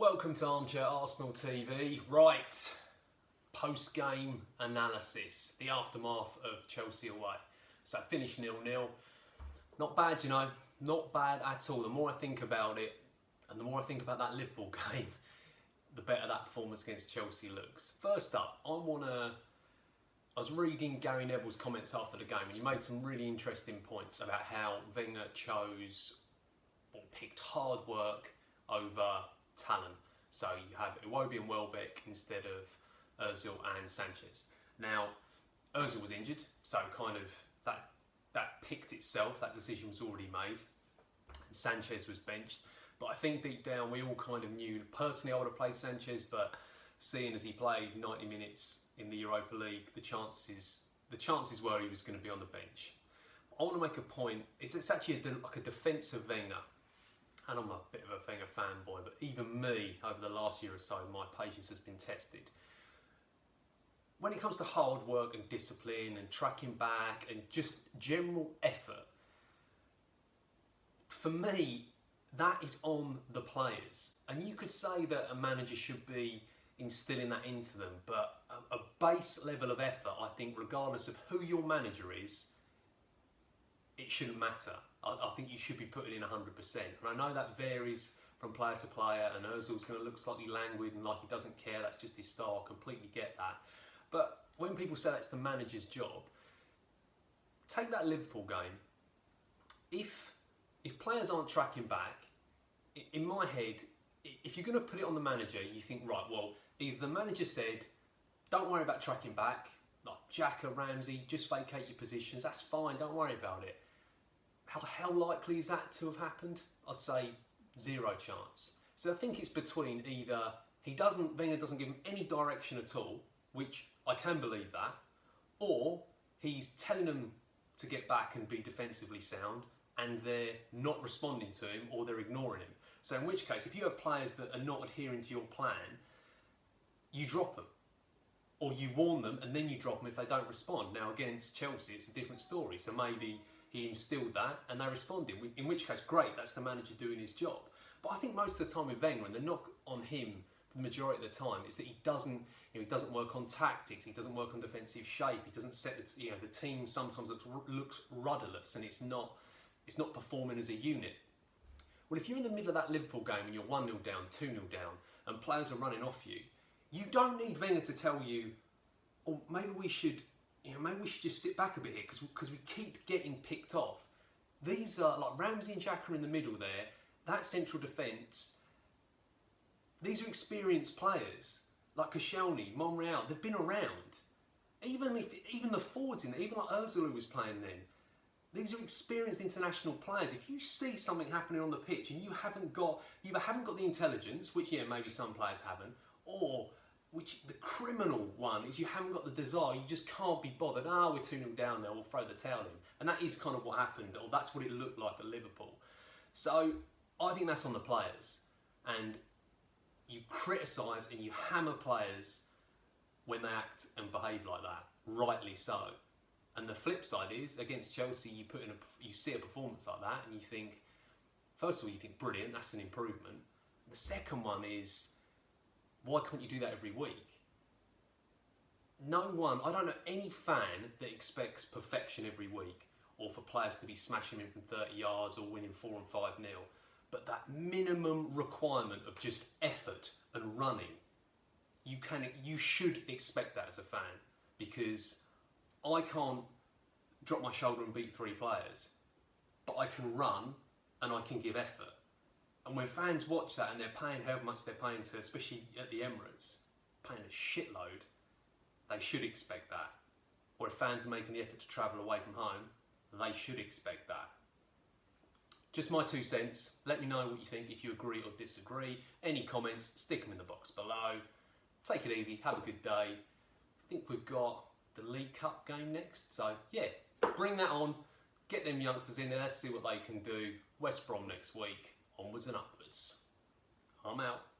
Welcome to Armchair Arsenal TV. Right, post-game analysis, the aftermath of Chelsea away. So finished 0-0. Not bad, you know, not bad at all. The more I think about it, and the more I think about that Liverpool game, the better that performance against Chelsea looks. First up, I was reading Gary Neville's comments after the game, and he made some really interesting points about how Wenger chose or picked hard work over talent. So you have Iwobi and Welbeck instead of Ozil and Sanchez. Now, Ozil was injured, so kind of that picked itself, that decision was already made. And Sanchez was benched. But I think deep down we all kind of knew, personally I would have played Sanchez, but seeing as he played 90 minutes in the Europa League, the chances were he was going to be on the bench. I want to make a point, it's actually like a defence of Wenger. And I'm a bit of a Wenger fanboy, but even me, over the last year or so, my patience has been tested. When it comes to hard work and discipline and tracking back and just general effort, for me, that is on the players. And you could say that a manager should be instilling that into them, but a base level of effort, I think, regardless of who your manager is, it shouldn't matter. I think you should be putting in 100%. And I know that varies from player to player, and Ozil's going to look slightly languid and like he doesn't care, that's just his style, I completely get that. But when people say that's the manager's job, take that Liverpool game. If players aren't tracking back, in my head, if you're going to put it on the manager, you think, right, well, either the manager said, don't worry about tracking back, like Xhaka, Ramsey, just vacate your positions, that's fine, don't worry about it. How likely is that to have happened? I'd say 0 chance. So I think it's between either Wenger doesn't give him any direction at all, which I can believe that, or he's telling them to get back and be defensively sound, and they're not responding to him, or they're ignoring him. So in which case, if you have players that are not adhering to your plan, you drop them. Or you warn them and then you drop them if they don't respond. Now against Chelsea, it's a different story. So maybe he instilled that and they responded. In which case, great, that's the manager doing his job. But I think most of the time with Wenger, and the knock on him for the majority of the time, is that he doesn't work on tactics, he doesn't work on defensive shape, he doesn't set the team sometimes looks rudderless and it's not performing as a unit. Well, if you're in the middle of that Liverpool game and you're 1-0 down, 2-0 down, and players are running off you, you don't need Wenger to tell you, oh, maybe we should just sit back a bit here because we keep getting picked off. These are like Ramsey and Xhaka in the middle there, that central defence. These are experienced players like Koscielny, Monreal. They've been around. Even the forwards in there, even like Ozil who was playing then. These are experienced international players. If you see something happening on the pitch and you either haven't got the intelligence, which maybe some players haven't, or which the criminal one is you haven't got the desire, you just can't be bothered. We're 2-0 down there, we'll throw the towel in. And that is kind of what happened, or that's what it looked like at Liverpool. So I think that's on the players. And you criticise and you hammer players when they act and behave like that, rightly so. And the flip side is, against Chelsea, you see a performance like that and you think, first of all, you think, brilliant, that's an improvement. The second one is, why can't you do that every week? I don't know any fan that expects perfection every week, or for players to be smashing in from 30 yards or winning 4 and 5-0. But that minimum requirement of just effort and running, you should expect that as a fan, because I can't drop my shoulder and beat 3 players, but I can run and I can give effort. And when fans watch that and they're paying however much they're paying to, especially at the Emirates, paying a shitload, they should expect that. Or if fans are making the effort to travel away from home, they should expect that. Just my 2 cents. Let me know what you think, if you agree or disagree. Any comments, stick them in the box below. Take it easy, have a good day. I think we've got the League Cup game next, so yeah, bring that on. Get them youngsters in there, let's see what they can do. West Brom next week. Onwards and upwards. I'm out.